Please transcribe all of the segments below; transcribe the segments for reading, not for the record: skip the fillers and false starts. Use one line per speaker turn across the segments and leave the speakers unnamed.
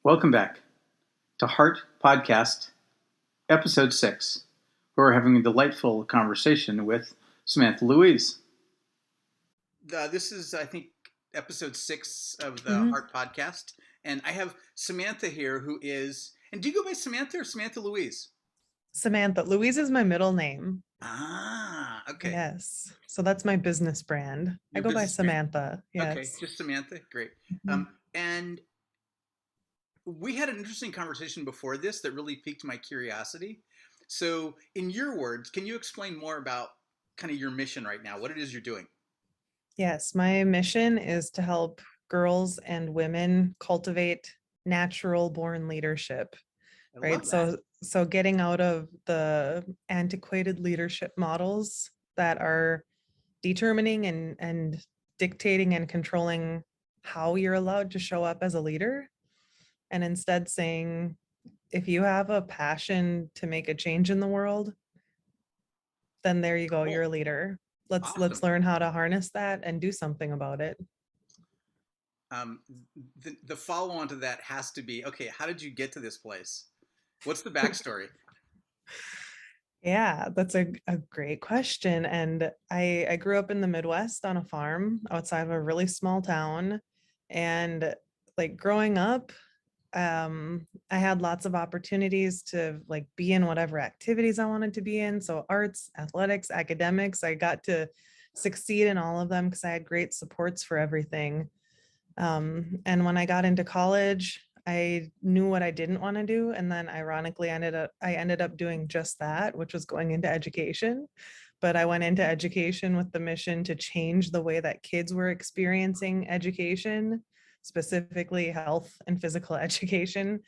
Welcome back to Heart Podcast, Episode 6, where we're having a delightful conversation with Samantha Louise. This is, I think, Episode 6 of the Heart Podcast, and I have Samantha here who is, and do you go by Samantha or Samantha Louise?
Samantha. Louise is my middle name.
Ah, okay.
Yes. So that's my business brand.
Your
I go by
business brand.
Samantha. Yes.
Okay, just Samantha. Great.
Mhm.
And we had an interesting conversation before this that really piqued my curiosity. So, in your words, can you explain more about kind of your mission right now? What it is you're doing?
Yes. My mission is to help girls and women cultivate natural born leadership,
I
right?
love that.
So getting out of the antiquated leadership models that are determining and dictating and controlling how you're allowed to show up as a leader, and instead saying, if you have a passion to make a change in the world, then there you go,
Cool.
you're a leader. Let's
Awesome.
learn how to harness that and do something about it.
The follow on to that has to be, okay, how did you get to this place? What's the backstory?
Yeah, that's a great question. And I grew up in the Midwest on a farm outside of a really small town. And like growing up, I had lots of opportunities to like be in whatever activities I wanted to be in. So arts, athletics, academics, I got to succeed in all of them because I had great supports for everything. And when I got into college, I knew what I didn't want to do. And then ironically, I ended up doing just that, which was going into education. But I went into education with the mission to change the way that kids were experiencing education, specifically health and physical education,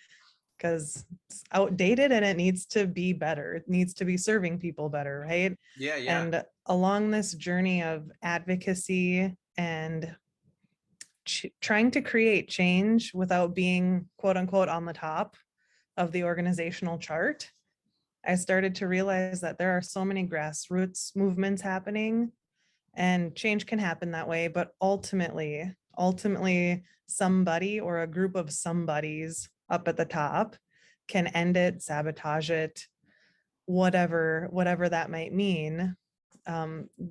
because it's outdated and it needs to be better. It needs to be serving people better, right?
Yeah.
And along this journey of advocacy and trying to create change without being quote unquote on the top of the organizational chart, I started to realize that there are so many grassroots movements happening and change can happen that way. But ultimately, somebody or a group of somebodies up at the top can end it, sabotage it, whatever that might mean.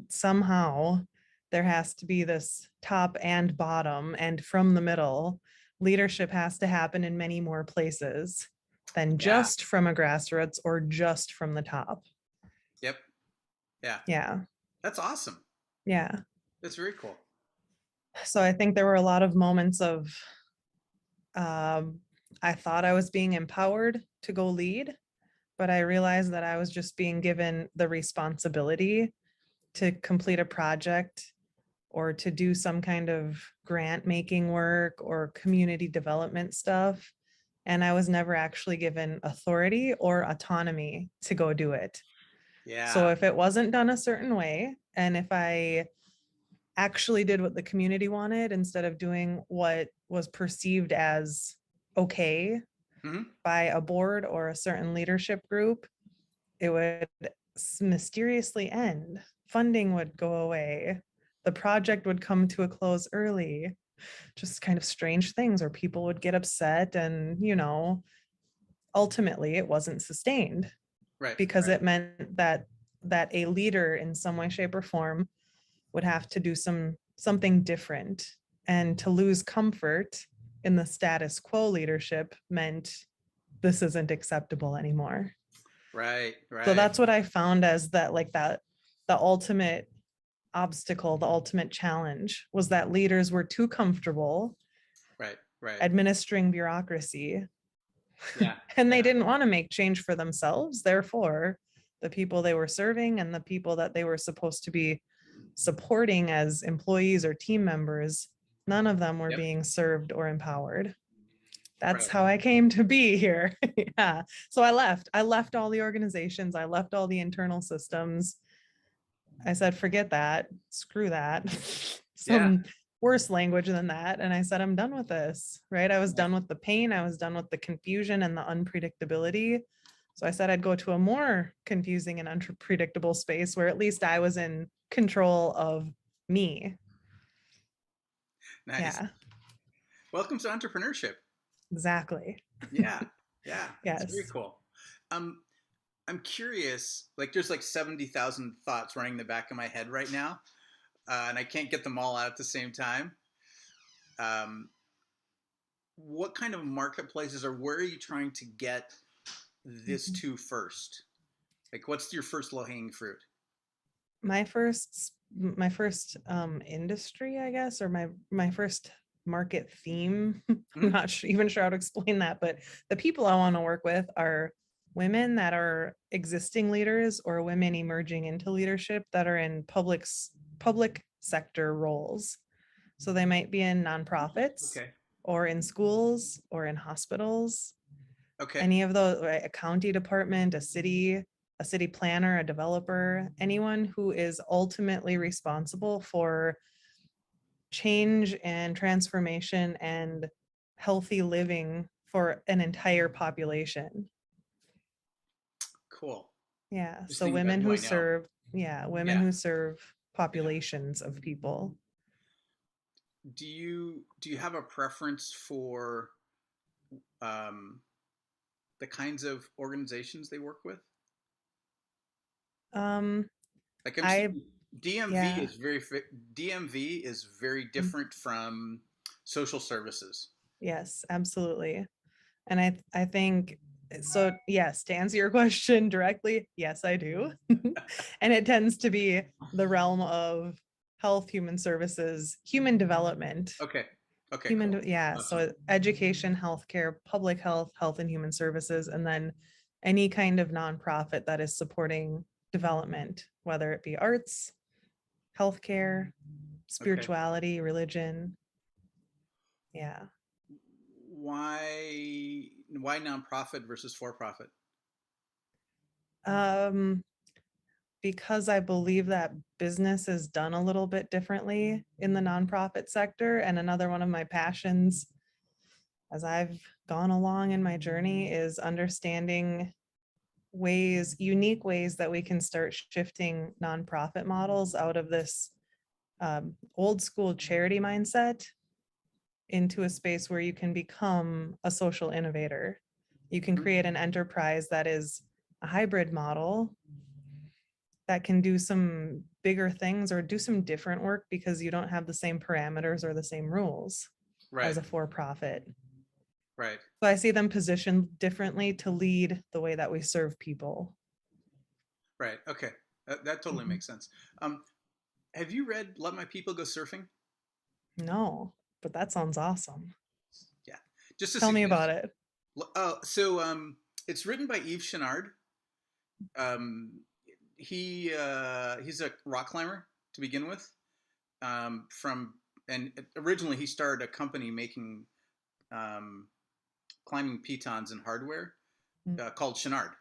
Somehow there has to be this top and bottom, and from the middle, leadership has to happen in many more places than
Yeah.
just from a grassroots or just from the top.
Yep. Yeah.
Yeah.
That's awesome.
Yeah.
That's very cool.
So I think there were a lot of moments of I thought I was being empowered to go lead, but I realized that I was just being given the responsibility to complete a project or to do some kind of grant making work or community development stuff. And I was never actually given authority or autonomy to go do it. So
Yeah.
if it wasn't done a certain way, and if I actually did what the community wanted instead of doing what was perceived as okay
Mm-hmm.
by a board or a certain leadership group, it would mysteriously end. Funding would go away. The project would come to a close early. Just kind of strange things, or people would get upset, and ultimately it wasn't sustained
Right.
because
Right.
it meant that a leader in some way, shape, or form would have to do something different. And to lose comfort in the status quo leadership meant this isn't acceptable anymore.
Right.
So
Right.
that's what I found as that the ultimate obstacle, the ultimate challenge was that leaders were too comfortable
Right. Right.
administering bureaucracy
Yeah.
and they
Yeah.
didn't want to make change for themselves. Therefore, the people they were serving and the people that they were supposed to be supporting as employees or team members, none of them were
Yep.
being served or empowered. That's
Right.
how I came to be here. Yeah. So I left all the organizations. I left all the internal systems. I said, forget that. Screw that.
Yeah.
Some worse language than that. And I said, I'm done with this, right? I was done with the pain. I was done with the confusion and the unpredictability. So I said I'd go to a more confusing and unpredictable space where at least I was in control of me.
Nice.
Yeah.
Welcome to entrepreneurship.
Exactly.
Yeah, yeah, that's very
Yes.
cool. Um, I'm curious. Like, there's like 70,000 thoughts running in the back of my head right now, and I can't get them all out at the same time. Um, what kind of marketplaces, or where are you trying to get this
Mhm.
to first? Like, what's your first low hanging fruit?
My first industry, I guess, or my first market theme. I'm
Hmm.
not even sure how to explain that, but the people I want to work with are women that are existing leaders or women emerging into leadership that are in public sector roles. So they might be in nonprofits
Okay.
or in schools or in hospitals,
Okay.
any of those, right? A county department, a city planner, a developer, anyone who is ultimately responsible for change and transformation and healthy living for an entire population.
Cool.
Yeah.
Just
So
thinking about
women
who
who
I know.
serve, yeah, women
Yeah.
who serve
Yeah.
populations of people.
Do you have a preference for um, the kinds of organizations they work with?
Um,
Like I'm
I,
seeing DMV
yeah,
is very DMV is very
mm,
different from social services.
yes, absolutely. And I think so. Yes, to answer your question directly, yes, I do. And it tends to be the realm of health, human services, human development,
Okay. Okay. Cool.
yeah.
Awesome.
So education, healthcare, public health, health and human services, and then any kind of nonprofit that is supporting development, whether it be arts, healthcare,
Okay.
spirituality, religion. Yeah.
Why nonprofit versus for profit?
Um, because I believe that business is done a little bit differently in the nonprofit sector. And another one of my passions as I've gone along in my journey is understanding unique ways that we can start shifting nonprofit models out of this old school charity mindset into a space where you can become a social innovator. You can
Mhm.
create an enterprise that is a hybrid model that can do some bigger things or do some different work because you don't have the same parameters or the same rules as
Right.
a for profit.
Right.
So I see them positioned differently to lead the way that we serve people.
Right. Okay. That totally
Mhm.
makes sense. Um, have you read "Let My People Go Surfing"?
No, but that sounds awesome.
Yeah. Just a
Tell me about
suggestion.
it.
So it's written by Yves Chenard. Um, he's a rock climber to begin with. From and originally he started a company making um, climbing pitons and hardware
Mm.
called Chenard,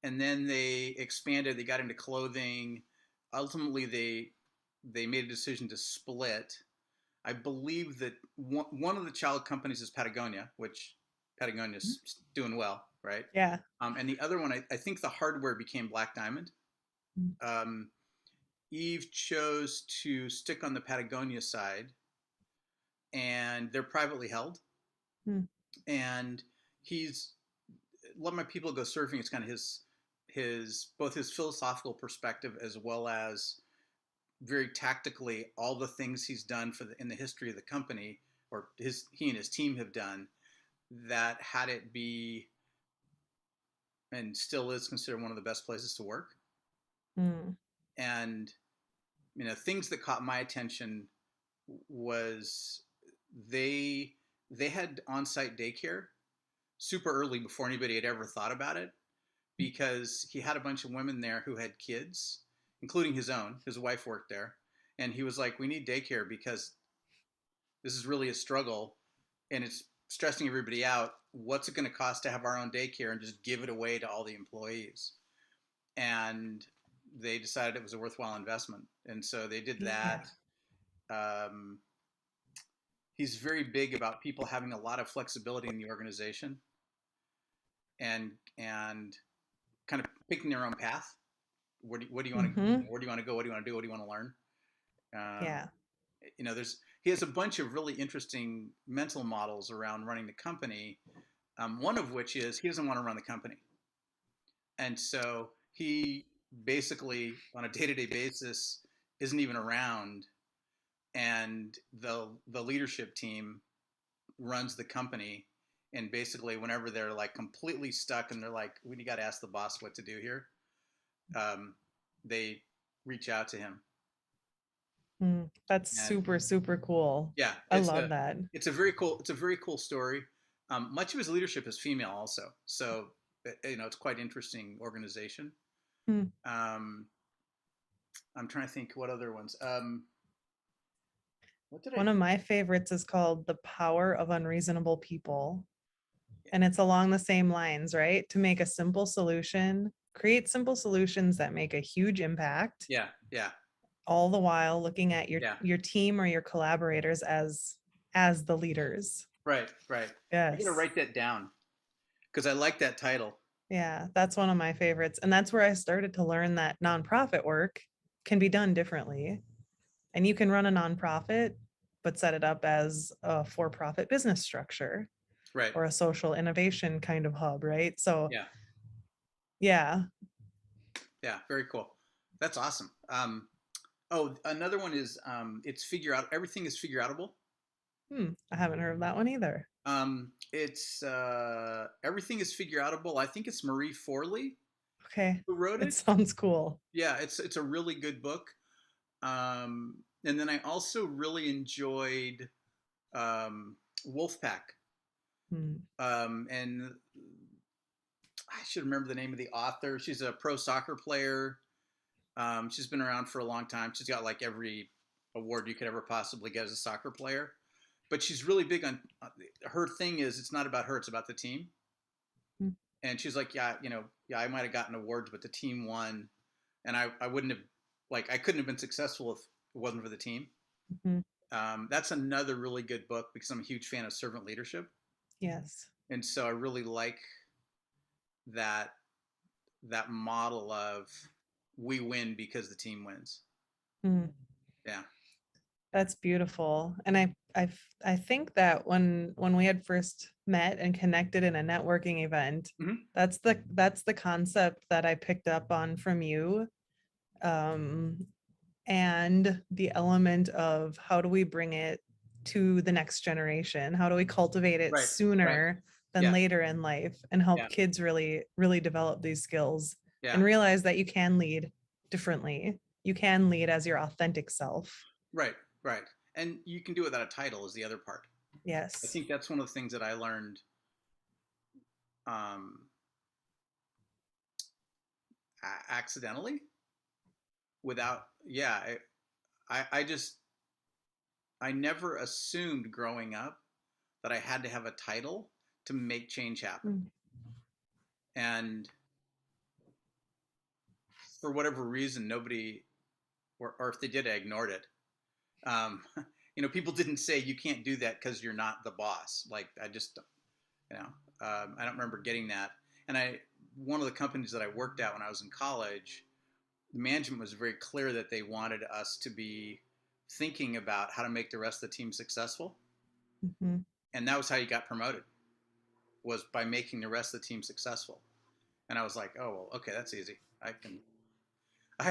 and then they expanded. They got into clothing. Ultimately, they made a decision to split. I believe that one of the child companies is Patagonia, which Patagonia's doing well, right?
Yeah.
And the other one, I think the hardware became Black Diamond.
Mm.
Um, Eve chose to stick on the Patagonia side, and they're privately held.
Mm.
And he's Let My People Go Surfing. It's kind of his both his philosophical perspective as well as very tactically all the things he's done in the history of the company, or he and his team have done, that had it be and still is considered one of the best places to work.
Mm.
And things that caught my attention was they they had on-site daycare super early before anybody had ever thought about it, because he had a bunch of women there who had kids, including his own. His wife worked there, and he was like, "We need daycare because this is really a struggle, and it's stressing everybody out. What's it going to cost to have our own daycare and just give it away to all the employees?" And they decided it was a worthwhile investment, and so they did
Yeah.
that. Um, he's very big about people having a lot of flexibility in the organization, and kind of picking their own path. What do you want to
Hmm.
where do you want to go? What do you want to do? What do you want to learn? Um,
Yeah.
there's he has a bunch of really interesting mental models around running the company. One of which is he doesn't want to run the company, and so he basically, on a day-to-day basis, isn't even around, and the leadership team runs the company. And basically, whenever they're like completely stuck and they're like, "We got to ask the boss what to do here," they reach out to him.
That's
And
super, super cool.
yeah,
I love that.
it's a very cool story. Much of his leadership is female, also, so it's quite interesting organization.
Hmm.
Um, I'm trying to think what other ones. What did I?
One of my favorites is called The Power of Unreasonable People.
Yeah,
And it's along the same lines, right? To make a simple solution, create simple solutions that make a huge impact,
yeah, yeah,
all the while looking at
yeah.
your team or your collaborators as the leaders.
Right, right. I got to
Yes.
write that down because I like that title.
Yeah, that's one of my favorites. And that's where I started to learn that nonprofit work can be done differently. And you can run a nonprofit, but set it up as a for profit business structure
Right.
or a social innovation kind of hub, right? So,
Yeah,
yeah.
yeah. Very cool. That's awesome. Oh, another one is it's figure out. Everything is figure outable.
I haven't heard of that one either.
It's everything is figure outable. I think it's Marie Forley
Okay.
who wrote
It
it.
sounds cool.
Yeah, it's a really good book. And then I also really enjoyed Wolfpack.
Hmm.
And I should remember the name of the author. She's a pro soccer player. She's been around for a long time. She's got like every award you could ever possibly get as a soccer player. But she's really big on her thing is it's not about her, it's about the team.
Hmm.
And she's like, yeah, yeah, I might have gotten awards, but the team won. And I wouldn't have, like, I couldn't have been successful if it wasn't for the team.
Hmm.
That's another really good book because I'm a huge fan of servant leadership.
Yes.
And so I really like that that model of we win because the team wins.
Hmm.
Yeah.
That's beautiful. And I think that when we had first met and connected in a networking event,
Mm-hmm.
that's the concept that I picked up on from you. Um, and the element of how do we bring it to the next generation? How do we cultivate it
Right. Right.
sooner than
Yeah.
later in life and help
Yeah.
kids really, really develop these skills
Yeah.
and realize that you can lead differently. You can lead as your authentic self.
Right. Right. And you can do it without a title is the other part. I
Yes.
think that's one of the things that I learned um, accidentally without, yeah, I just, I never assumed growing up that I had to have a title to make change happen.
Mm.
And for whatever reason, nobody, or if they did, I ignored it. Um, people didn't say you can't do that because you're not the boss. Like I just, I don't remember getting that. And one of the companies that I worked at when I was in college, the management was very clear that they wanted us to be thinking about how to make the rest of the team successful.
Mhm.
And that was how you got promoted, was by making the rest of the team successful. And I was like, oh well, okay, that's easy. I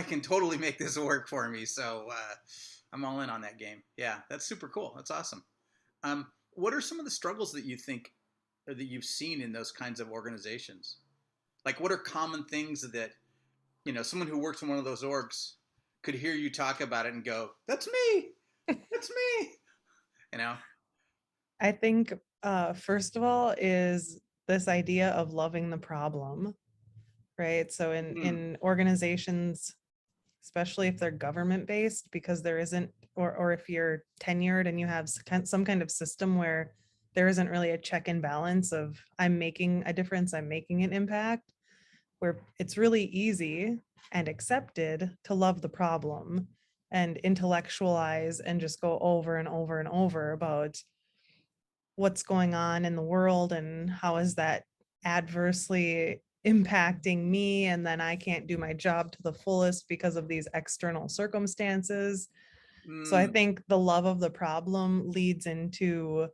can totally make this work for me. So I'm all in on that game. Yeah, that's super cool. That's awesome. What are some of the struggles that you think or that you've seen in those kinds of organizations? Like, what are common things that someone who works in one of those orgs could hear you talk about it and go, "That's me. That's me." You know?
I think first of all is this idea of loving the problem, right? So
Mm,
in organizations, especially if they're government based, because there isn't, or if you're tenured and you have some kind of system where there isn't really a check and balance of I'm making a difference, I'm making an impact, where it's really easy and accepted to love the problem and intellectualize and just go over and over and over about what's going on in the world and how is that adversely impacting me, and then I can't do my job to the fullest because of these external circumstances. So I
Mm.
think the love of the problem leads into,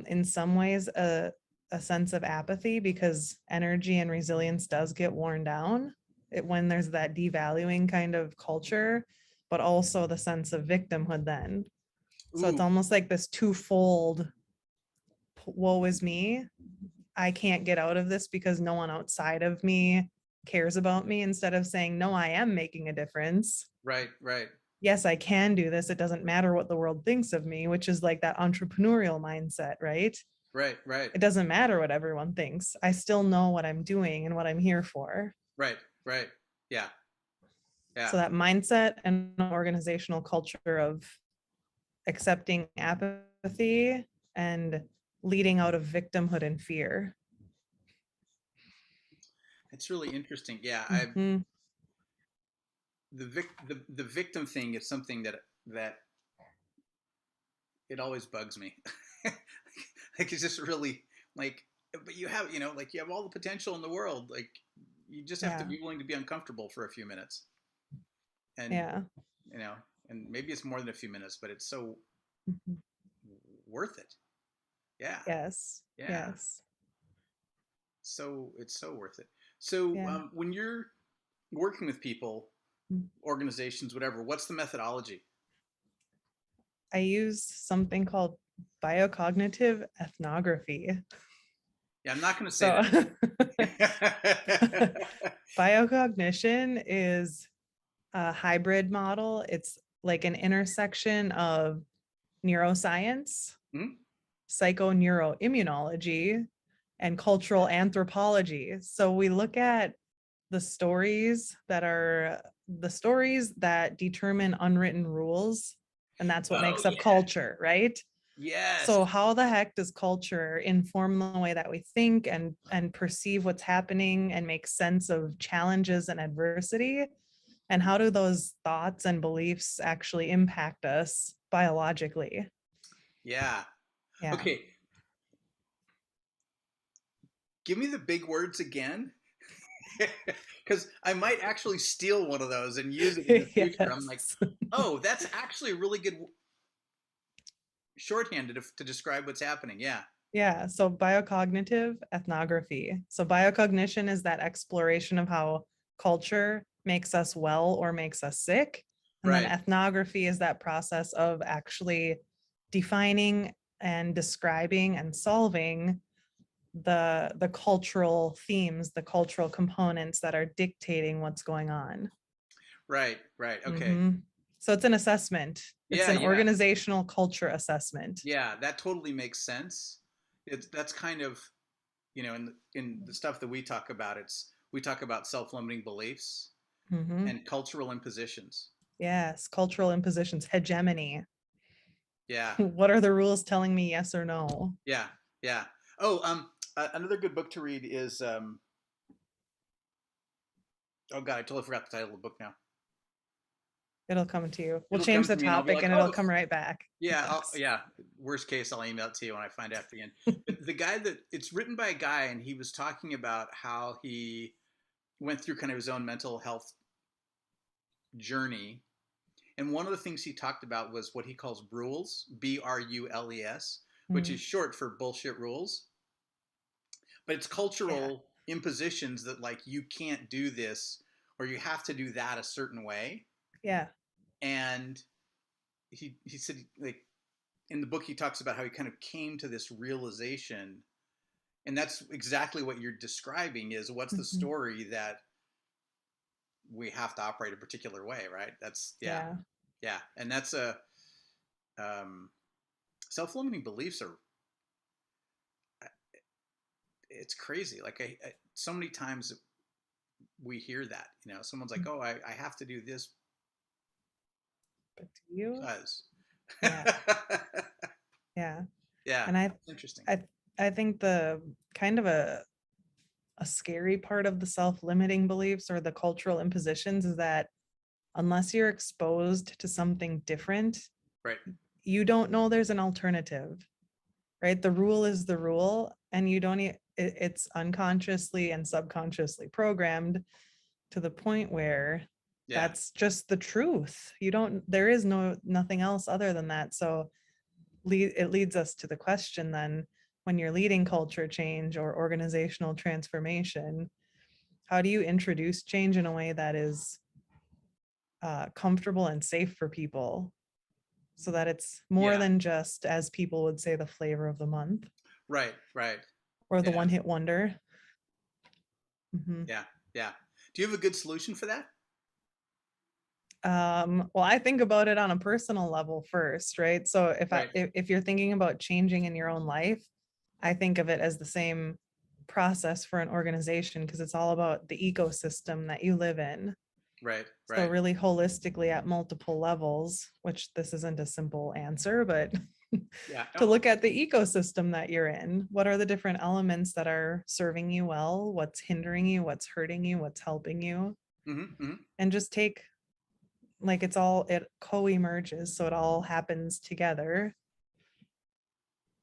in some ways, a sense of apathy, because energy and resilience does get worn down when there's that devaluing kind of culture, but also the sense of victimhood then. So it's
Ooh,
almost like this twofold woe is me. I can't get out of this because no one outside of me cares about me, instead of saying, no, I am making a difference.
right, right,
Yes, I can do this. It doesn't matter what the world thinks of me, which is like that entrepreneurial mindset, right?
right, right,
It doesn't matter what everyone thinks. I still know what I'm doing and what I'm here for.
right, right. Yeah, yeah.
So that mindset and organizational culture of accepting apathy and leading out of victimhood and fear.
It's really interesting. Yeah, I
Mhm.
the victim thing is something that it always bugs me. Like it's just really like, but you have, like you have all the potential in the world. Like you just have to
Yeah.
be willing to be uncomfortable for a few minutes, and
Yeah.
you know, and maybe it's more than a few minutes, but it's so
Mhm.
worth it. Yeah,
Yes.
yeah.
Yes.
So it's so worth it. So
Yeah.
when you're working with people,
Mm.
organizations, whatever, what's the methodology?
I use something called biocognitive ethnography.
Yeah, I'm not going to say
So
that.
biocognition is a hybrid model. It's like an intersection of neuroscience,
Hmm?
psychoneuroimmunology, and cultural anthropology. So we look at the stories that determine unwritten rules, and that's what
Oh
makes up
yeah,
culture, right?
yes,
So how the heck does culture inform the way that we think and perceive what's happening and make sense of challenges and adversity? And how do those thoughts and beliefs actually impact us biologically?
yeah.
Yeah.
Okay, give me the big words again, because I might actually steal one of those and use it in the future. I'm like,
Yes.
oh, that's actually a really good shorthand to describe what's happening. Yeah,
Yeah. So biocognitive ethnography. So biocognition is that exploration of how culture makes us well or makes us sick. And then
right.
ethnography is that process of actually defining and describing and solving the cultural themes, the cultural components that are dictating what's going on.
Right, right. Okay.
Hmm. So it's an assessment. It's
Yeah,
an
yeah,
organizational culture assessment.
yeah. That totally makes sense. That's kind of, in the stuff that we talk about. We talk about self-limiting beliefs
Hmm.
and cultural impositions.
Yes, cultural impositions, hegemony.
Yeah,
What are the rules telling me yes or no?
yeah, yeah. Oh, another good book to read is oh god, I totally forgot the title of the book now.
It'll come to you. We'll
It'll
change
come
the
to me and I'll be
topic
like,
and it'll
oh,
come right back.
yeah,
Yes.
yeah. Worst case, I'll email it to you when I find out the end. But the guy that it's written by a guy, and he was talking about how he went through kind of his own mental health journey. And one of the things he talked about was what he calls rules, BRULES, which
Mm,
is short for bullshit rules. But it's
yeah.
cultural impositions that like you can't do this or you have to do that a certain way.
Yeah.
And he said like in the book he talks about how he kind of came to this realization, and that's exactly what you're describing is what's the
Hmm.
story that we have to operate a particular way, right? That's yeah,
Yeah.
yeah. And that's a um, self-limiting beliefs are it's crazy. Like so many times we hear that, someone's like, oh, I have to do this
But to you,
because
yeah. Yeah.
yeah,
And
interesting.
I, I think the kind of a scary part of the self-limiting beliefs or the cultural impositions is that unless you're exposed to something different,
Right.
you don't know there's an alternative, right? The rule is the rule, and you don't, it's unconsciously and subconsciously programmed to the point where
Yeah.
That's just the truth. You don't, there is nothing else other than that. So it leads us to the question then, when you're leading culture change or organizational transformation, how do you introduce change in a way that is comfortable and safe for people so that it's more
Yeah.
than just, as people would say, the flavor of the month
Right. Right.
or the
Yeah.
one hit wonder? Mhm.
Yeah. Yeah. Do you have a good solution for that?
Well, I think about it on a personal level first, right? So
Right.
if you're thinking about changing in your own life, I think of it as the same process for an organization because it's all about the ecosystem that you live in.
Right.
So
Right.
really holistically at multiple levels, which this isn't a simple answer, but
Yeah.
to
No.
look at the ecosystem that you're in. What are the different elements that are serving you well? What's hindering you? What's hurting you? What's helping you?
Mm-hmm, mm-hmm.
And just take, like, it co-emerges, so it all happens together.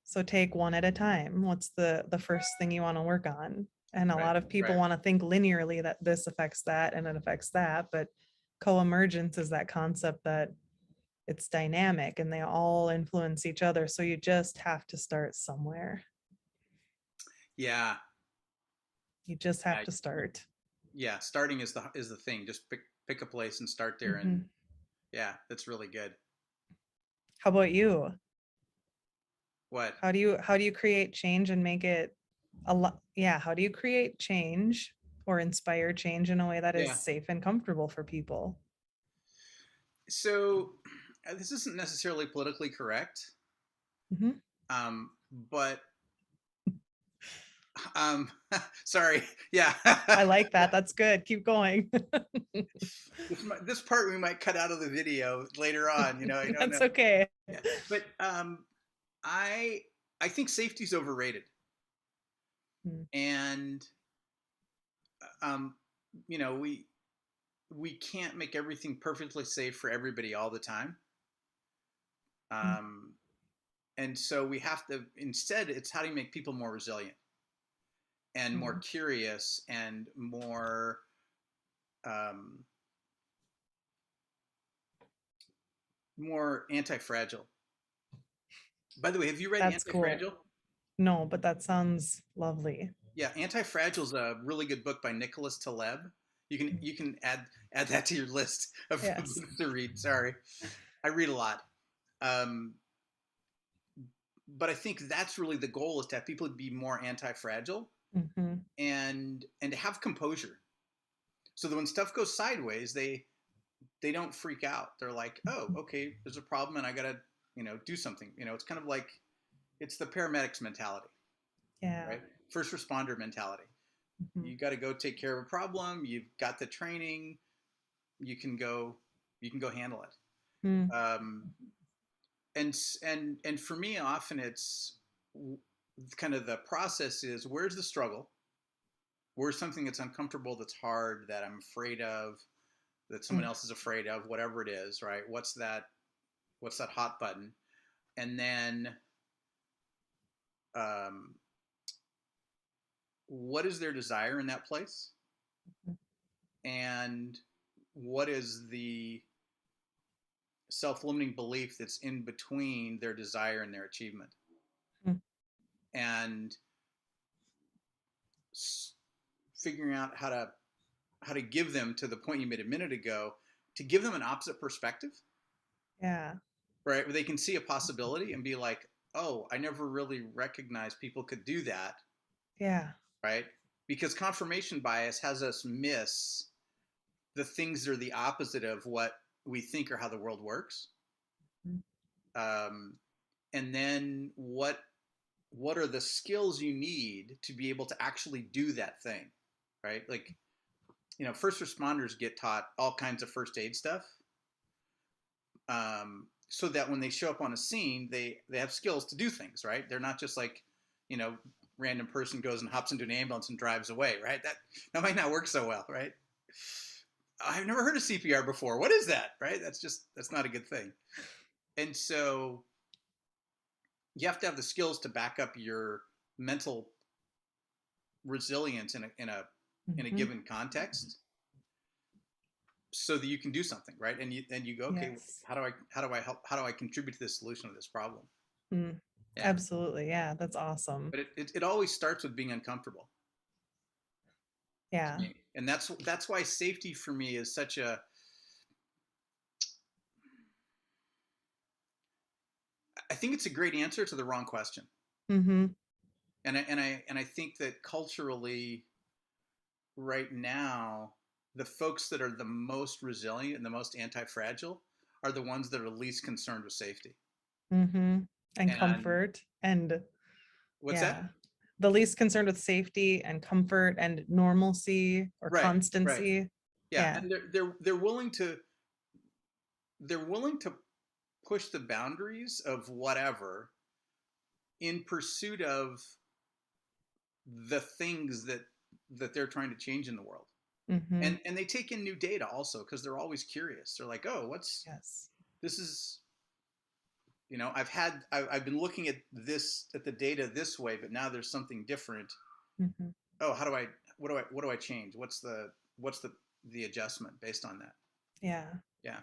So take one at a time. What's the first thing you want to work on? And a
Right.
lot of people
Right.
want to think linearly that this affects that and it affects that, but co-emergence is that concept that it's dynamic and they all influence each other. So you just have to start somewhere.
Yeah.
You just have
Yeah.
to start.
Yeah. Starting is the thing. Just pick a place and start there. And
Mhm.
yeah, that's really good.
How about you?
What?
How do you create change and make it a lot? Yeah, how do you create change or inspire change in a way that is
Yeah.
safe and comfortable for people?
So this isn't necessarily politically correct,
Mhm.
but um, sorry. Yeah.
I like that. That's good. Keep going.
This part we might cut out of the video later on. I don't
That's
know.
okay.
Yeah, but I I think safety's overrated,
Mm,
and um, you know we can't make everything perfectly safe for everybody all the time.
mm,
Um, and so we have to instead it's how do you make people more resilient and more
mm.
curious and um, more anti-fragile. By the way, have you read
That's cool.
Anti-Fragile?
No, but that sounds lovely.
Yeah, Anti-Fragile is a really good book by Nicholas Taleb.
Mm.
You can add that to your list of
Yes.
books to read. Sorry, I read a lot, um, but I think that's really the goal is to have people be more anti-fragile
Hmm.
and to have composure, so that when stuff goes sideways, they don't freak out. They're like, oh, okay, there's a problem, and I gotta do something. It's kind of like it's the paramedics mentality,
Yeah.
right? First responder mentality.
Hmm.
You got to go take care of a problem. You've got the training. You can go. You can go handle it.
Mm,
And for me, often it's kind of the process is where's the struggle? Where's something that's uncomfortable, that's hard, that I'm afraid of, that someone
mm.
else is afraid of, whatever it is, right? What's that? What's that hot button? And then um, what is their desire in that place? And what is the self-limiting belief that's in between their desire and their achievement?
Mm.
And figuring out how to give them, to the point you made a minute ago, to give them an opposite perspective,
Yeah.
right? Where they can see a possibility and be like, oh, I never really recognized people could do that,
Yeah.
right? Because confirmation bias has us miss the things that are the opposite of what we think or how the world works.
Mm.
Um, and then what are the skills you need to be able to actually do that thing, right? Like, first responders get taught all kinds of first aid stuff, so that when they show up on a scene, they have skills to do things, right? They're not just like, you know, random person goes and hops into an ambulance and drives away, right? That might not work so well, right? I've never heard of CPR before. What is that, right? That's not a good thing. And so you have to have the skills to back up your mental resilience in a
Mhm.
given context. so that you can do something, right? And you go, okay,
Yes.
how do I help? How do I contribute to the solution of this problem?
Mm.
Yeah,
Absolutely. Yeah, that's awesome.
but it always starts with being uncomfortable to
Yeah.
me, and that's why safety for me is such a. I think it's a great answer to the wrong question,
Mm-hmm.
and I think that culturally, right now, the folks that are the most resilient and the most anti-fragile are the ones that are least concerned with safety.
Mm-hmm. And
And
comfort and
what's
yeah.
that?
The least concerned with safety and comfort and normalcy or
Right, right.
constancy.
Yeah,
Yeah.
and they're willing to push the boundaries of whatever in pursuit of the things that they're trying to change in the world.
Mm-hmm.
And they take in new data also because they're always curious. They're like, oh, what's
Yes.
this is I've been looking at this at the data this way, but now there's something different.
Mm-hmm.
Oh, how do I what do I change? What's the adjustment based on that?
Yeah.
Yeah.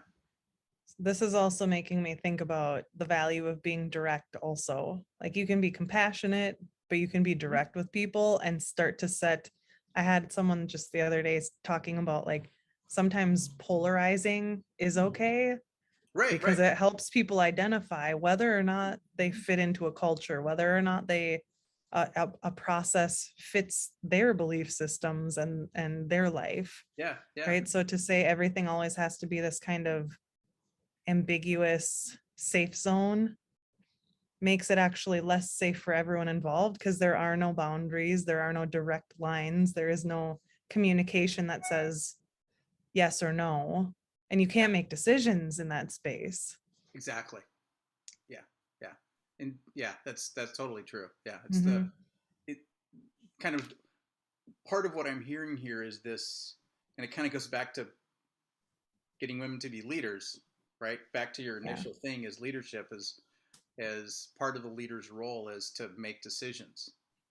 This is also making me think about the value of being direct also. Like you can be compassionate, but you can be
Mhm.
direct with people and start to set. I had someone just the other day talking about like sometimes polarizing is okay
Right,
because
right.
it helps people identify whether or not they fit into a culture, whether or not they a process fits their belief systems and their life,
Yeah, yeah.
right? So to say everything always has to be this kind of ambiguous safe zone makes it actually less safe for everyone involved because there are no boundaries, there are no direct lines, there is no communication that says yes or no, and you
Yeah,
can't make decisions in that space.
exactly. Yeah, yeah. And yeah, that's totally true. Yeah,
Hmm.
it kind of part of what I'm hearing here is this, and it kind of goes back to getting women to be leaders, right? Back to your
Yeah.
initial thing is leadership is as part of the leader's role is to make decisions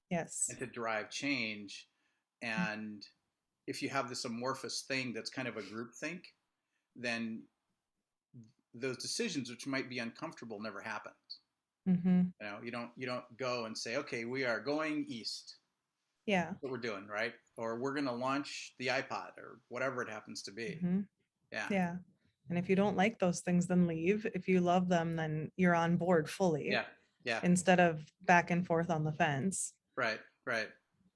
Yes.
and to drive change. And if you have this amorphous thing that's kind of a group think, then those decisions, which might be uncomfortable, never happen.
Hmm.
You don't go and say, okay, we are going east.
Yeah.
What we're doing, right? Or we're going to launch the iPod or whatever it happens to be.
Hmm.
Yeah,
Yeah. And if you don't like those things, then leave. If you love them, then you're on board fully
yeah, yeah.
instead of back and forth on the fence.
Right, right.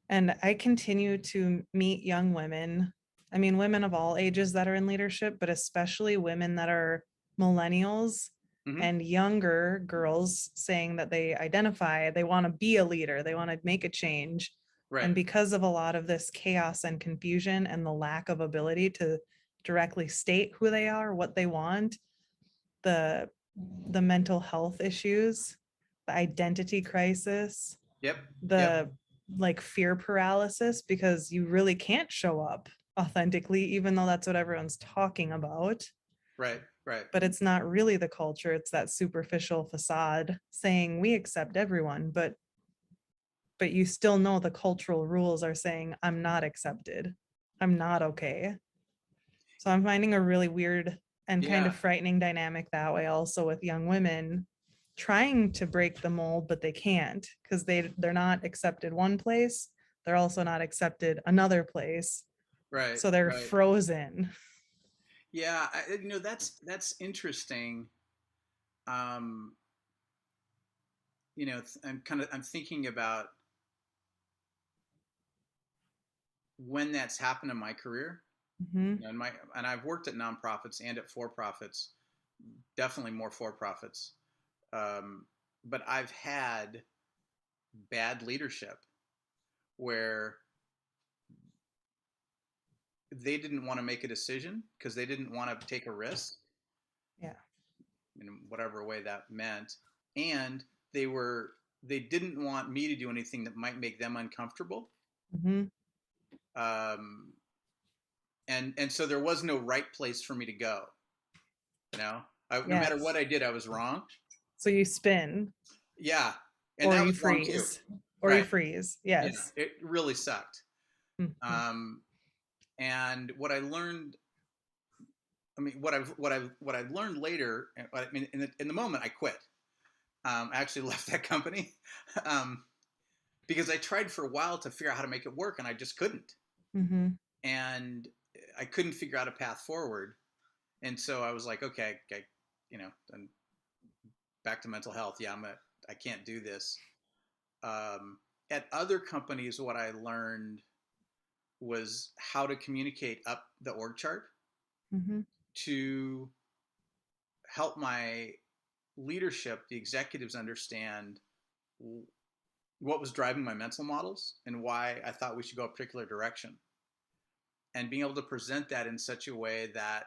And I continue to meet young women. I mean, women of all ages that are in leadership, but especially women that are millennials
Hmm.
and younger girls saying that they identify, they want to be a leader, they want to make a change.
Right.
And because of a lot of this chaos and confusion and the lack of ability to directly state who they are, what they want, the the mental health issues, the identity crisis,
Yep, yep.
the like fear paralysis because you really can't show up authentically, even though that's what everyone's talking about.
Right, right.
But it's not really the culture, it's that superficial facade saying we accept everyone, but you still know the cultural rules are saying I'm not accepted, I'm not okay. So I'm finding a really weird and kind of
Yeah,
frightening dynamic that way also with young women trying to break the mold, but they can't because they're not accepted one place. They're also not accepted another place.
right,
So they're
right.
frozen.
Yeah, that's interesting. Um, I'm thinking about when that's happened in my career.
Hmm.
And I've worked at nonprofits and at for profits, definitely more for profits. But I've had bad leadership where they didn't want to make a decision because they didn't want to take a risk
Yeah.
in whatever way that meant, and they didn't want me to do anything that might make them uncomfortable.
Hmm.
Um, and so there was no right place for me to go. No matter what
Yes.
I did, I was wrong.
So you spin
Yeah, and
or
that
you
was wrong too.
freeze or you
Right.
freeze.
Yeah,
Yes.
it really sucked.
Hmm.
Um, and what I learned I mean, what I've learned later. I mean, in the moment, I quit. I actually left that company um, because I tried for a while to figure out how to make it work, and I just couldn't.
Mm-hmm.
And I couldn't figure out a path forward. And so I was like, okay, and back to mental health. Yeah, I can't do this. At other companies, what I learned was how to communicate up the org chart
Mm-hmm.
to help my leadership, the executives, understand what was driving my mental models and why I thought we should go a particular direction. And being able to present that in such a way that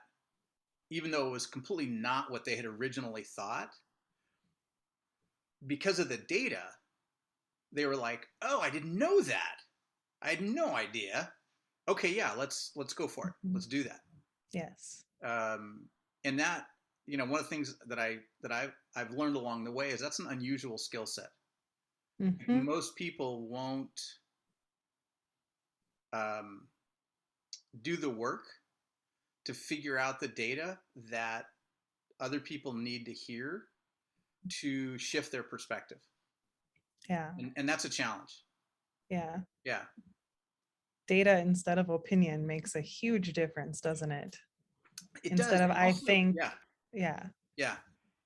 even though it was completely not what they had originally thought, because of the data, they were like, "Oh, I didn't know that. I had no idea." Okay, yeah, let's go for it.
Mm-hmm.
Let's do that.
Yes.
And that, one of the things that I've learned along the way is that's an unusual skill set.
Mm-hmm.
Most people won't um, do the work to figure out the data that other people need to hear to shift their perspective,
Yeah.
and that's a challenge.
Yeah.
Yeah,
Data instead of opinion makes a huge difference, doesn't it?
it does,
Instead of
and
I
also,
think,
yeah,
yeah,
yeah,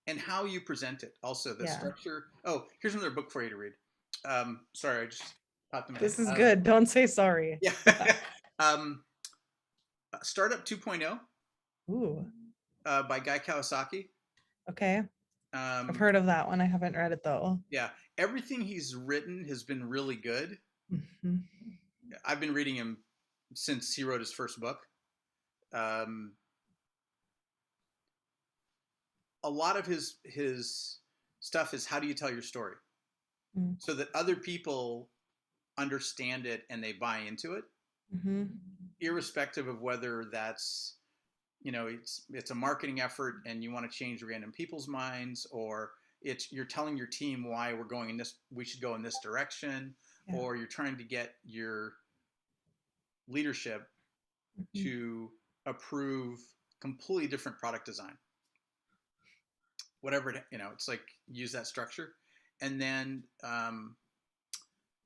and how you present it, also the
yeah.
structure. Oh, here's another book for you to read. Sorry, I just popped in my head.
This is good. Don't say sorry.
Yeah, um, Startup 2.0
Ooh,
by Guy Kawasaki.
okay. I've
Um,
heard of that one. I haven't read it though.
yeah, everything he's written has been really good.
Mhm.
I've been reading him since he wrote his first book. Um, a lot of his stuff is how do you tell your story
Mm.
so that other people understand it and they buy into it,
Mhm.
irrespective of whether that's it's a marketing effort and you want to change random people's minds, or it's you're telling your team why we should go in this direction,
Yeah.
or you're trying to get your leadership
Mhm.
to approve completely different product design, whatever it's like, use that structure. And then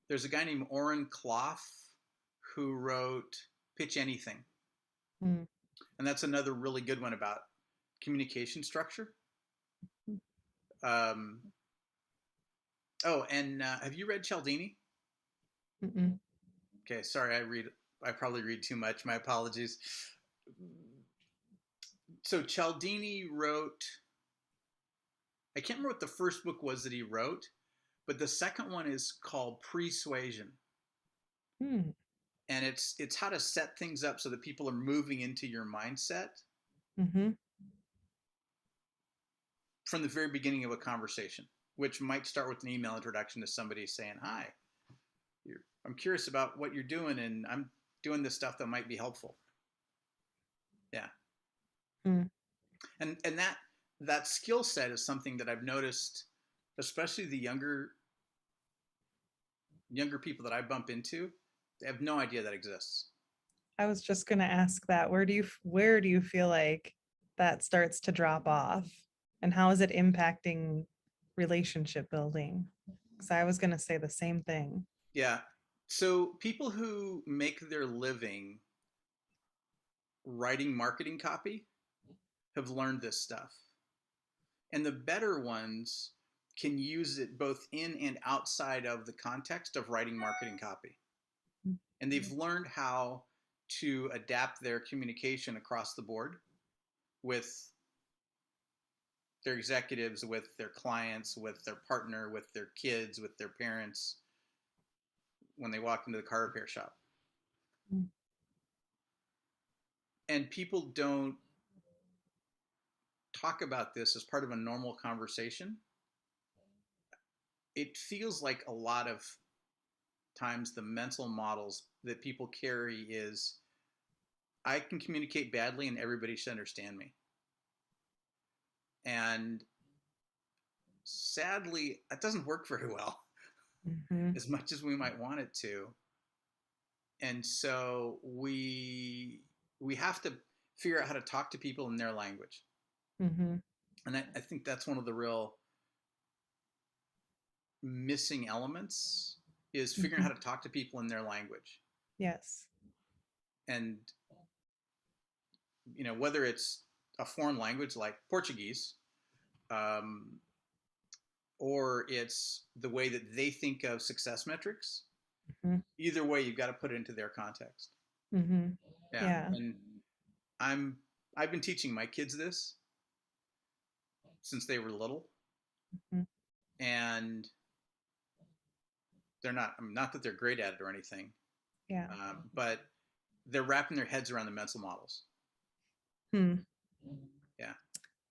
there's a guy named Oren Clough who wrote Pitch Anything,
Mm.
and that's another really good one about communication structure. um, oh, and have you read Cialdini?
Mm-mm.
Okay, sorry, I probably read too much, my apologies. So Cialdini wrote, I can't remember what the first book was that he wrote, but the second one is called Persuasion,
Mm.
and it's how to set things up so that people are moving into your mindset
Mhm.
from the very beginning of a conversation, which might start with an email introduction to somebody saying, "Hi, I'm curious about what you're doing, and I'm doing this stuff that might be helpful." Yeah,
Mm.
and that skill set is something that I've noticed, especially the younger people that I bump into. They have no idea that exists.
I was just gonna ask that. Where do you feel like that starts to drop off, and how is it impacting relationship building? Because I was gonna say the same thing.
Yeah. So people who make their living writing marketing copy have learned this stuff. And the better ones can use it both in and outside of the context of writing marketing copy. And they've learned how to adapt their communication across the board with their executives, with their clients, with their partner, with their kids, with their parents when they walk into the car repair shop.
Mm.
And people don't talk about this as part of a normal conversation. It feels like a lot of times the mental models that people carry is I can communicate badly and everybody should understand me. And sadly, that doesn't work very well
Mhm.
as much as we might want it to. And so we have to figure out how to talk to people in their language.
Mm-hmm.
And I think that's one of the real missing elements is figuring
Mm-hmm.
out how to talk to people in their language.
Yes.
And, whether it's a foreign language like Portuguese, um, or it's the way that they think of success metrics,
Mm-hmm.
either way, you've got to put it into their context.
Mm-hmm.
Yeah.
Yeah.
And I'm, I've been teaching my kids this since they were little,
Mm-hmm.
and not that they're great at it or anything,
Yeah.
but they're wrapping their heads around the mental models.
Hmm.
Yeah.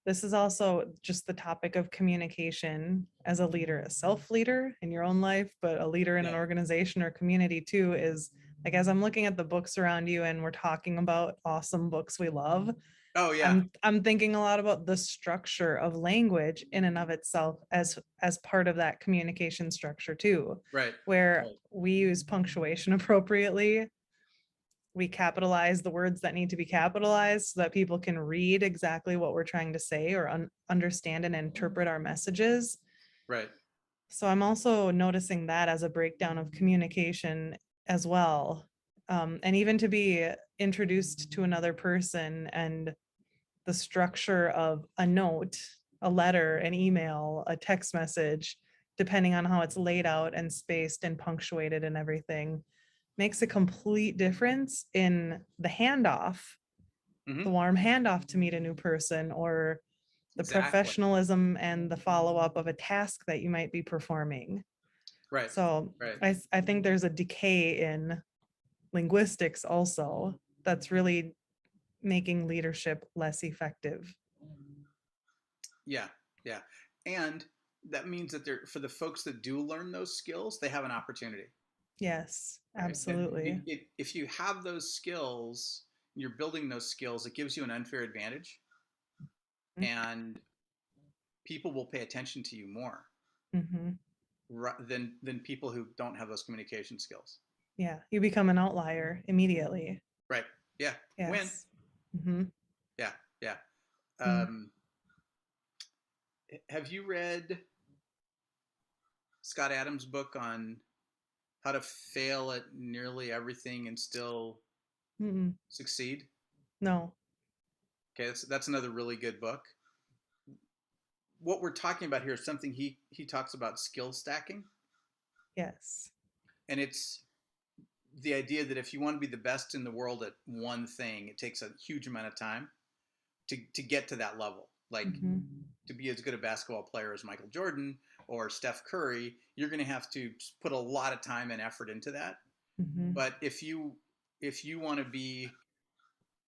This is also just the topic of communication as a leader, a self leader in your own life, but a leader in an
Yeah.
organization or community too. Is like, as I'm looking at the books around you and we're talking about awesome books we love,
Oh yeah.
I'm thinking a lot about the structure of language in and of itself as part of that communication structure too,
Right.
where
Right.
we use punctuation appropriately. We capitalize the words that need to be capitalized so that people can read exactly what we're trying to say or understand and interpret our messages.
Right.
So I'm also noticing that as a breakdown of communication as well. And even to be introduced to another person and the structure of a note, a letter, an email, a text message, depending on how it's laid out and spaced and punctuated and everything, makes a complete difference in the handoff,
Mm-hmm.
the warm handoff to meet a new person, or the
Exactly.
professionalism and the follow up of a task that you might be performing.
Right.
So
Right.
I think there's a decay in linguistics also that's really making leadership less effective.
Yeah. Yeah. And that means that for the folks that do learn those skills, they have an opportunity.
Yes,
Right. That
absolutely.
if you have those skills, you're building those skills, it gives you an unfair advantage, and people will pay attention to you more
Mm-hmm.
than people who don't have those communication skills.
Yeah, you become an outlier immediately.
Right. Yeah. Win.
Yes. Mm-hmm.
Yeah. Yeah.
Mm.
Um, have you read Scott Adams' book on how to fail at nearly everything and still
Mm-mm.
succeed?
No.
Okay, that's another really good book. What we're talking about here is something he talks about skill stacking,
Yes.
and it's the idea that if you want to be the best in the world at one thing, it takes a huge amount of time to get to that level. Like
Mm-hmm.
to be as good a basketball player as Michael Jordan or Steph Curry, you're going to have to put a lot of time and effort into that.
Mm-hmm.
But if you want to be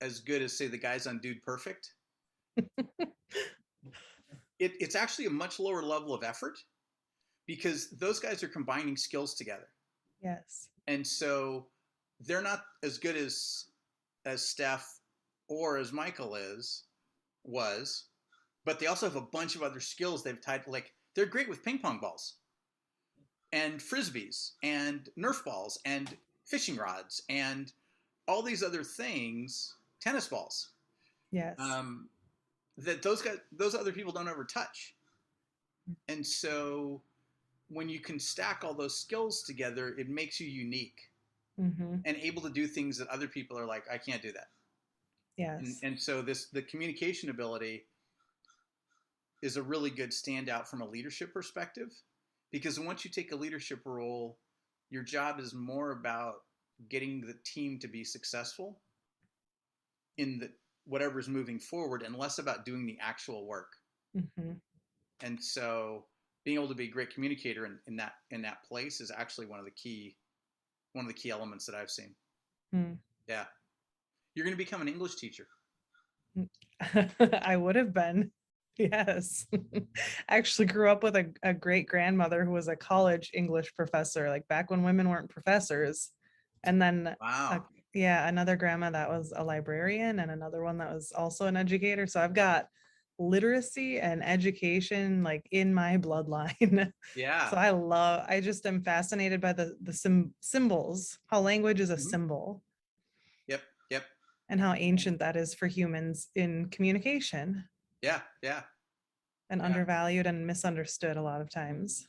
as good as say the guys on Dude Perfect, it's actually a much lower level of effort because those guys are combining skills together,
Yes.
and so they're not as good as Steph or as Michael was, but they also have a bunch of other skills they've tied. Like they're great with ping pong balls and frisbees and Nerf balls and fishing rods and all these other things, tennis balls,
Yes.
um, that those other people don't ever touch. And so when you can stack all those skills together, it makes you unique
Mm-hmm.
and able to do things that other people are like, I can't do that. And,
Yes.
and so the communication ability is a really good standout from a leadership perspective because once you take a leadership role, your job is more about getting the team to be successful in the whatever's moving forward and less about doing the actual work.
Mm-hmm.
And so being able to be a great communicator in that place is actually one of the key elements that I've seen.
Mm.
Yeah. You're going to become an English teacher.
I would have been. Yes. I actually grew up with a great grandmother who was a college English professor, like back when women weren't professors. And then, uh,
Wow.
yeah, another grandma that was a librarian and another one that was also an educator. So I've got literacy and education like in my bloodline.
Yeah.
So I just am fascinated by the symbols, how language is a
Mm-hmm.
symbol.
Yep. Yep.
and how ancient that is for humans in communication,
Yeah, yeah,
and
yeah.
undervalued and misunderstood a lot of times.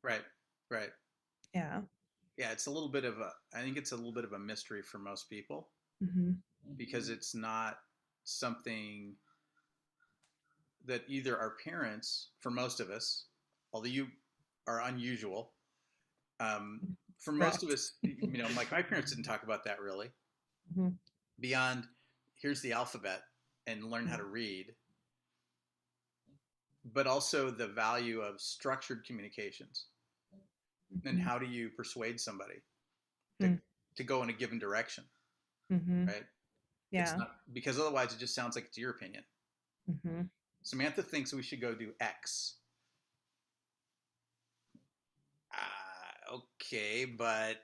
Right, right.
Yeah.
Yeah, it's a little bit of a. I think it's a little bit of a mystery for most people
Hmm.
because it's not something that either our parents, for most of us, although you are unusual, um, for most of
Correct.
us, like my parents didn't talk about that really
Hmm.
beyond here's the alphabet and learn how to read, but also the value of structured communications and
Hmm.
how do you persuade somebody to,
Hmm.
to go in a given direction,
Hmm.
right? It's
Yeah.
not because otherwise it just sounds like it's your opinion.
Hmm.
Samantha thinks we should go do X. Okay, but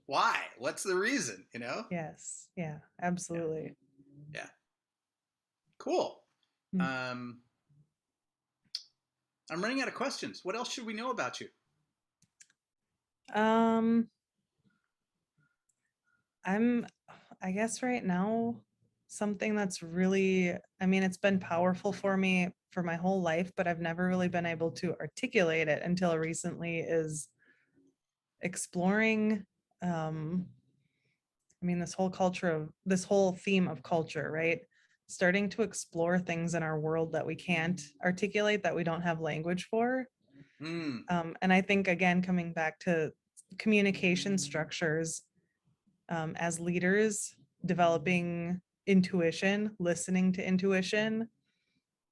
why? What's the reason?
Yes. Yeah.
Yeah,
Absolutely.
yeah. Cool.
Mm.
Um, I'm running out of questions. What else should we know about you?
Um, I'm, I guess right now, something that's really, I mean, it's been powerful for me for my whole life, but I've never really been able to articulate it until recently is exploring, um, I mean, this whole theme of culture, right? Starting to explore things in our world that we can't articulate, that we don't have language for.
Hmm.
And I think, again, coming back to communication structures, as leaders, developing intuition, listening to intuition,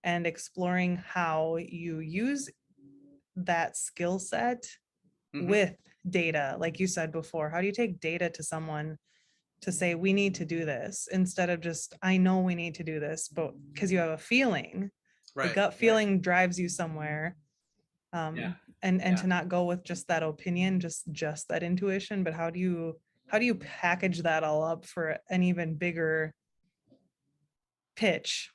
and exploring how you use that skill set
Mm-hmm.
with data. Like you said before, how do you take data to someone to say, we need to do this, instead of just, I know we need to do this, but because you have a feeling, the
Right.
gut
Right.
feeling drives you somewhere.
Yeah.
And
Yeah.
to not go with just that opinion, just that intuition, but how do you package that all up for an even bigger pitch,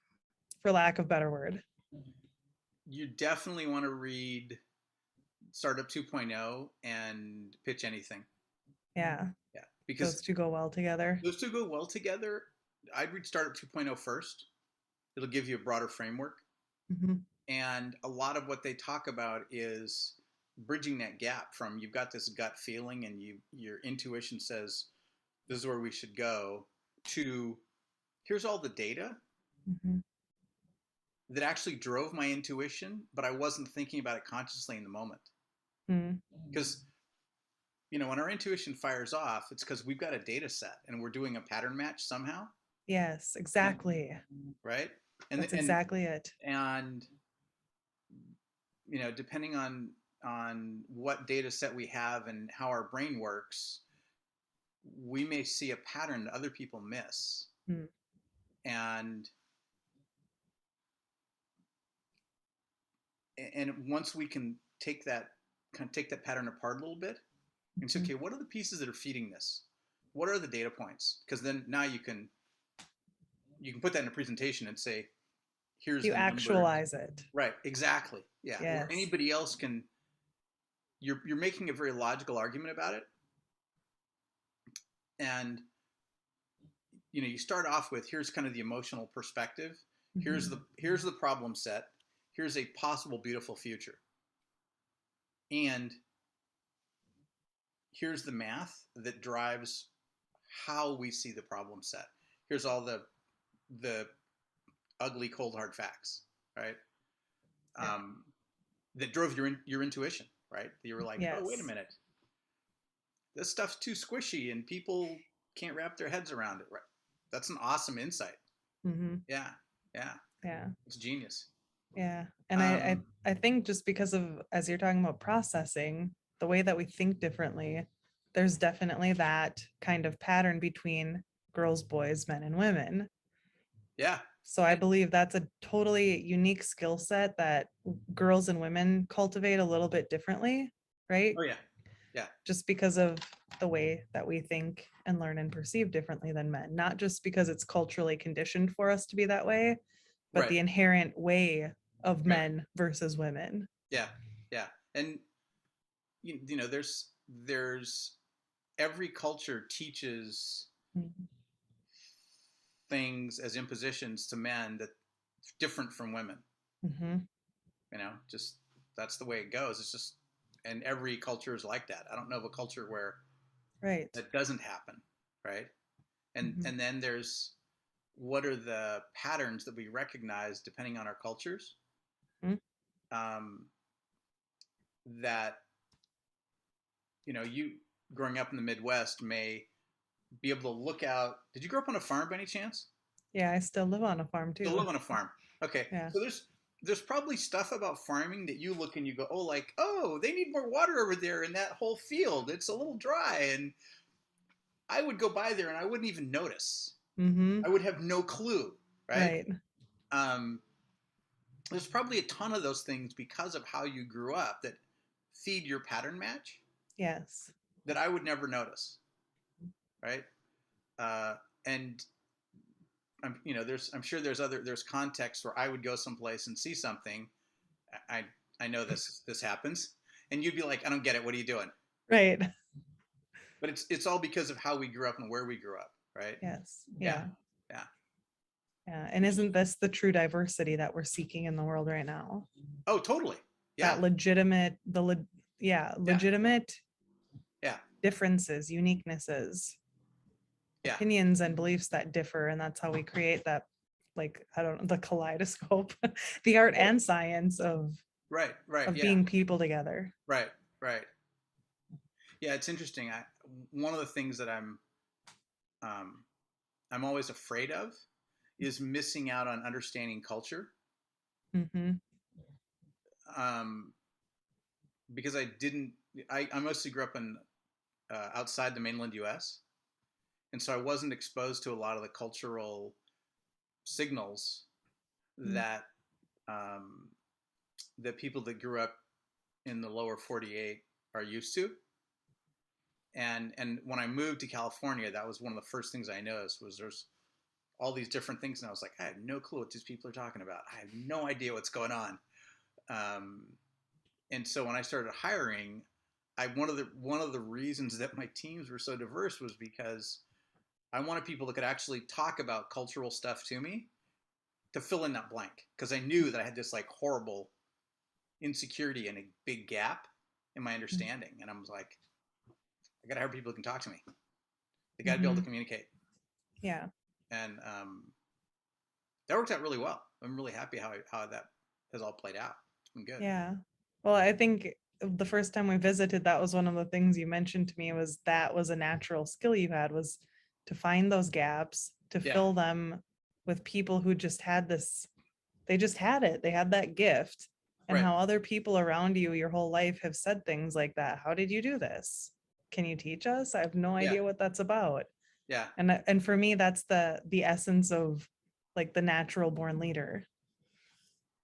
for lack of better word?
You definitely want to read Startup 2.0 and Pitch Anything.
Yeah,
Yeah, because
those two go well together.
those two go well together. I'd read Startup 2.0 first. It'll give you a broader framework.
Hmm.
And a lot of what they talk about is bridging that gap from you've got this gut feeling and your intuition says this is where we should go to here's all the data
Hmm.
that actually drove my intuition, but I wasn't thinking about it consciously in the moment.
Hmm.
Because when our intuition fires off, it's because we've got a data set and we're doing a pattern match somehow,
Yes,
and
exactly.
right, and
That's
and
exactly it.
and depending on what data set we have and how our brain works, we may see a pattern that other people miss,
Mm.
and and once we can take that pattern apart a little bit and say,
Mhm.
okay, what are the pieces that are feeding this? What are the data points? Because then now you can put that in a presentation and say, here's
You
the numbers.
actualize it.
Right, exactly. Yeah, where
Yes.
anybody else can, you're making a very logical argument about it, and you start off with here's kind of the emotional perspective. Here's the
Hmm.
here's the problem set. Here's a possible beautiful future, and here's the math that drives how we see the problem set. Here's all the ugly cold hard facts, right?
Yeah.
Um, that drove your intuition, right? You were like, oh wait a
Yes.
minute, this stuff's too squishy and people can't wrap their heads around it. Right? That's an awesome insight.
Hmm.
Yeah, yeah,
Yeah.
it's genius.
Yeah. And
Um,
I think just because of, as you're talking about processing, the way that we think differently, there's definitely that kind of pattern between girls, boys, men, and women.
yeah.
So I
And,
believe that's a totally unique skill set that girls and women cultivate a little bit differently, right?
oh yeah, yeah.
Just because of the way that we think and learn and perceive differently than men, not just because it's culturally conditioned for us to be that way, but
Right,
the inherent way of
right.
men versus women.
Yeah, yeah. And there's every culture teaches
Mhm.
things as impositions to men that different from women.
Hmm.
Just that's the way it goes. It's just, and every culture is like that. I don't know of a culture where
Right.
that doesn't happen, right? And
Hmm.
and then there's what are the patterns that we recognize depending on our cultures, um, that you growing up in the Midwest may be able to look out. Did you grow up on a farm by any chance?
Yeah, I still live on a farm
Still
too.
live on a farm. Okay,
Yeah.
so there's probably stuff about farming that you look and you go, oh, like, oh, they need more water over there in that whole field. It's a little dry, and I would go by there and I wouldn't even notice.
Hmm.
I would have no clue, right?
Right.
Um, there's probably a ton of those things because of how you grew up that feed your pattern match
Yes.
that I would never notice, right? Uh, and I'm sure there's context where I would go someplace and see something. I I know this happens, and you'd be like, I don't get it. What are you doing?
Right.
But it's all because of how we grew up and where we grew up, right?
Yes.
Yeah,
Yeah.
yeah.
Yeah. And isn't this the true diversity that we're seeking in the world right now?
Oh, totally. Yeah,
That legitimate, yeah,
yeah,
legitimate
yeah,
differences, uniquenesses,
yeah.
opinions, and beliefs that differ. And that's how we create that, like, I don't know, the kaleidoscope, the art
Oh,
and science
right, right.
of
Yeah,
being people together.
right, right. Yeah, it's interesting. One of the things that um, I'm always afraid of is missing out on understanding culture,
Hmm.
um, because I mostly grew up in outside the mainland U.S., and so I wasn't exposed to a lot of the cultural signals that um, that people that grew up in the lower 48 are used to. And when I moved to California, that was one of the first things I noticed was there's all these different things, and I was like, I have no clue what these people are talking about. I have no idea what's going on. Um, and so when I started hiring, I one of the reasons that my teams were so diverse was because I wanted people that could actually talk about cultural stuff to me to fill in that blank, because I knew that I had this like horrible insecurity and a big gap in my understanding, and I was like, I got to have people who can talk to me. They got to be able to
Hmm.
communicate,
Yeah.
and that worked out really well. I'm really happy how that has all played out. It's been good.
Yeah. Well, I think the first time we visited, that was one of the things you mentioned to me was that was a natural skill you had was to find those gaps, to
Yeah,
fill them with people who just had this, they just had it. They had that gift. And
right.
how other people around you your whole life have said things like that. How did you do this? Can you teach us? I have no
Yeah,
idea what that's about.
yeah,
And for me, that's the essence of like the natural born leader.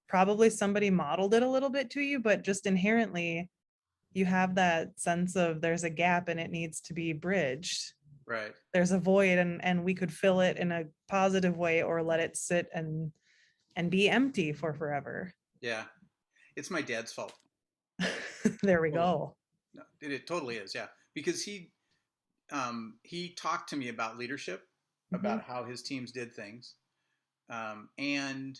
Probably somebody modeled it a little bit to you, but just inherently you have that sense of there's a gap and it needs to be bridged.
right.
There's a void and we could fill it in a positive way or let it sit and be empty for forever.
Yeah, it's my dad's fault.
There we
Totally.
go.
No, it totally is. Yeah, because he talked to me about leadership,
Hmm.
about how his teams did things, and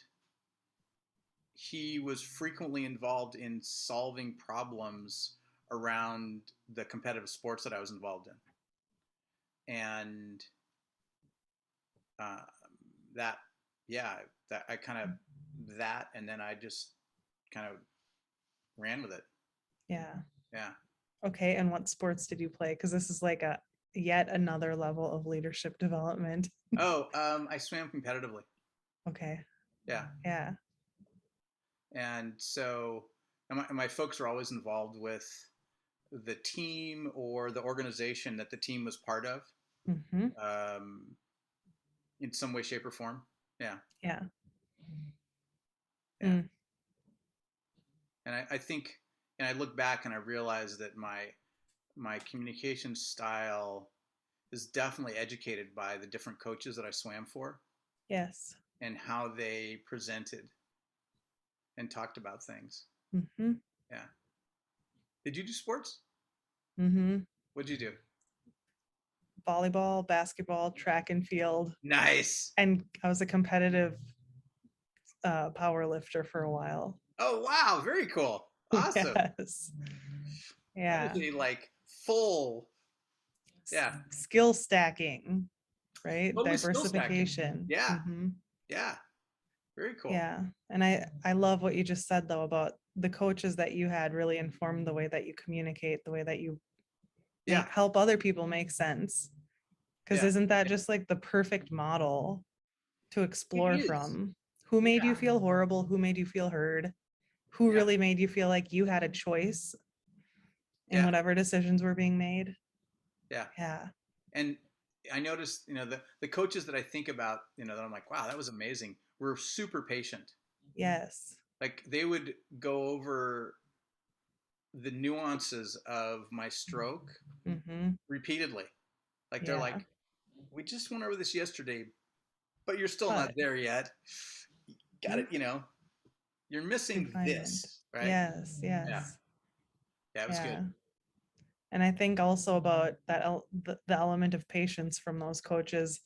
he was frequently involved in solving problems around the competitive sports that I was involved in, and uh, that, yeah, that I kind of that, and then I just kind of ran with it.
Yeah.
Yeah.
Okay. And what sports did you play? Because this is like a yet another level of leadership development.
Oh, I swam competitively.
Okay.
Yeah,
Yeah.
and so and my folks are always involved with the team or the organization that the team was part of,
Hmm.
um, in some way, shape, or form. Yeah,
Yeah.
yeah.
Mm.
And I think, and I look back and I realize that my communication style is definitely educated by the different coaches that I swam for
Yes.
and how they presented and talked about things.
Hmm.
Yeah. Did you do sports?
Hmm.
What'd you do?
volleyball, basketball, track and field,
Nice.
and I was a competitive power lifter for a while.
Oh, wow. Very cool. Awesome.
Yes.
That is
Yeah.
a like full, yeah,
Skill stacking, right?
totally skill stacking.
Diversification.
Yeah.
Hmm.
Yeah. Very cool.
Yeah. And I love what you just said though about the coaches that you had really informed the way that you communicate, the way that you
Yeah.
help other people make sense. Because
Yeah.
isn't that just like the perfect model to
It
explore
is.
from? Who made you
Yeah.
feel horrible? Who made you feel heard? Who
Yeah.
really made you feel like you had a choice in
Yeah.
whatever decisions were being made?
Yeah.
Yeah.
And I noticed, the coaches that I think about, that I'm like, wow, that was amazing, were super patient.
Yes.
Like they would go over the nuances of my stroke
Mm-hmm.
repeatedly. Like they're
Yeah.
like, we just went over this yesterday, but you're still not
But
there yet. Got it. You're missing
refinement.
this, right?
Yes.
Yeah.
Yes.
Yeah. It was good.
Yeah. And I think also about that the element of patience from those coaches.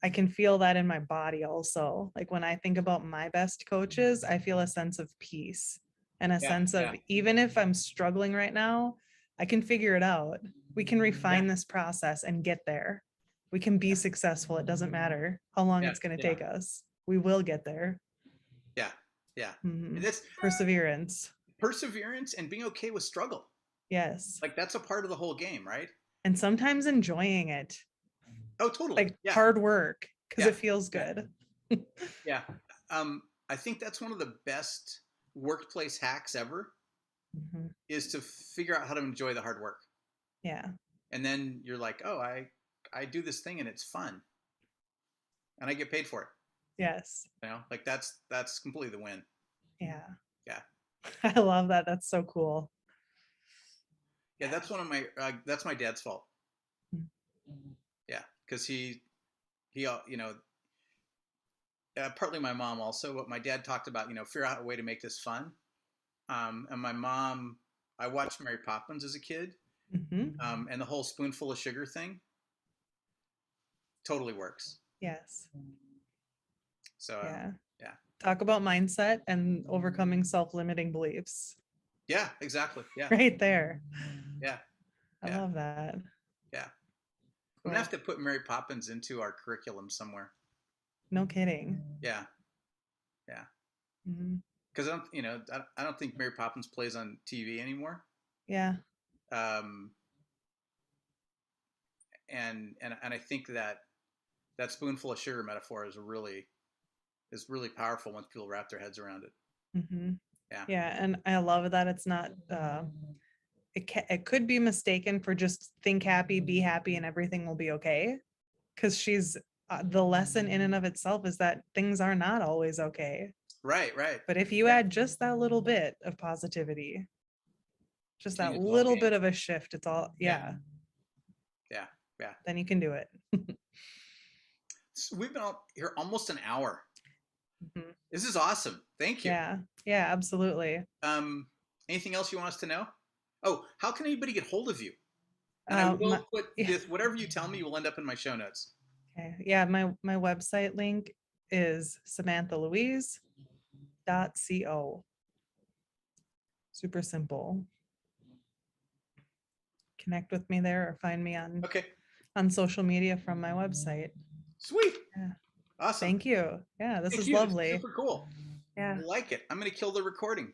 I can feel that in my body also. Like when I think about my best coaches, I feel a sense of peace and a
Yeah.
sense of
Yeah.
even if I'm struggling right now, I can figure it out. We can
Yeah.
refine this process and get there. We can be successful. It doesn't matter how long
Yeah.
it's going to
Yeah.
take us. We will get there.
Yeah. Yeah. And
Mhm.
that's
Perseverance.
perseverance and being okay with struggle.
Yes.
Like that's a part of the whole game, right?
And sometimes enjoying it,
Oh, totally.
like
Yeah.
hard work, because
Yeah.
it feels
Yeah.
good.
Yeah. I think that's one of the best workplace hacks ever,
Mhm.
is to figure out how to enjoy the hard work.
Yeah.
And then you're like, oh, I do this thing and it's fun and I get paid for it.
Yes.
Like that's completely the win.
Yeah.
Yeah.
I love that. That's so cool.
Yeah. That's one of my, that's my dad's fault.
Mm.
Yeah. Cause he, partly my mom also, but my dad talked about, figure out a way to make this fun. And my mom, I watched Mary Poppins as a kid,
Mhm.
and the whole spoonful of sugar thing totally works.
Yes.
So,
Yeah.
yeah.
Talk about mindset and overcoming self-limiting beliefs.
Yeah, exactly. Yeah.
Right there.
Yeah.
I
Yeah.
love that.
Yeah. I'm gonna
Cool.
have to put Mary Poppins into our curriculum somewhere.
No kidding.
Yeah. Yeah.
Mhm.
Because I don't think Mary Poppins plays on TV anymore.
Yeah.
Um, and I think that spoonful of sugar metaphor is really powerful once people wrap their heads around it.
Mhm.
Yeah.
Yeah, and I love that it's not it could be mistaken for just think happy, be happy, and everything will be okay. Because she's the lesson in and of itself is that things are not always okay.
Right. Right.
But if you
Yeah.
add just that little bit of positivity, just that
Changes the whole
little
game.
bit of a shift, it's all,
Yeah.
yeah,
Yeah. Yeah.
then you can do it.
So we've been here almost an hour.
Mhm.
This is awesome. Thank you.
Yeah, yeah, absolutely.
Anything else you want us to know? Oh, how can anybody get hold of you? And I
My,
will put
yeah,
this, whatever you tell me will end up in my show notes.
okay. Yeah, my website link is samanthalouise.co. Super simple. Connect with me there or find me
Okay.
on social media from my website.
Sweet.
Yeah.
Awesome.
Thank you. Yeah, this
Thank
is
you. This is
lovely.
super cool.
Yeah.
I like it. I'm going to kill the recording.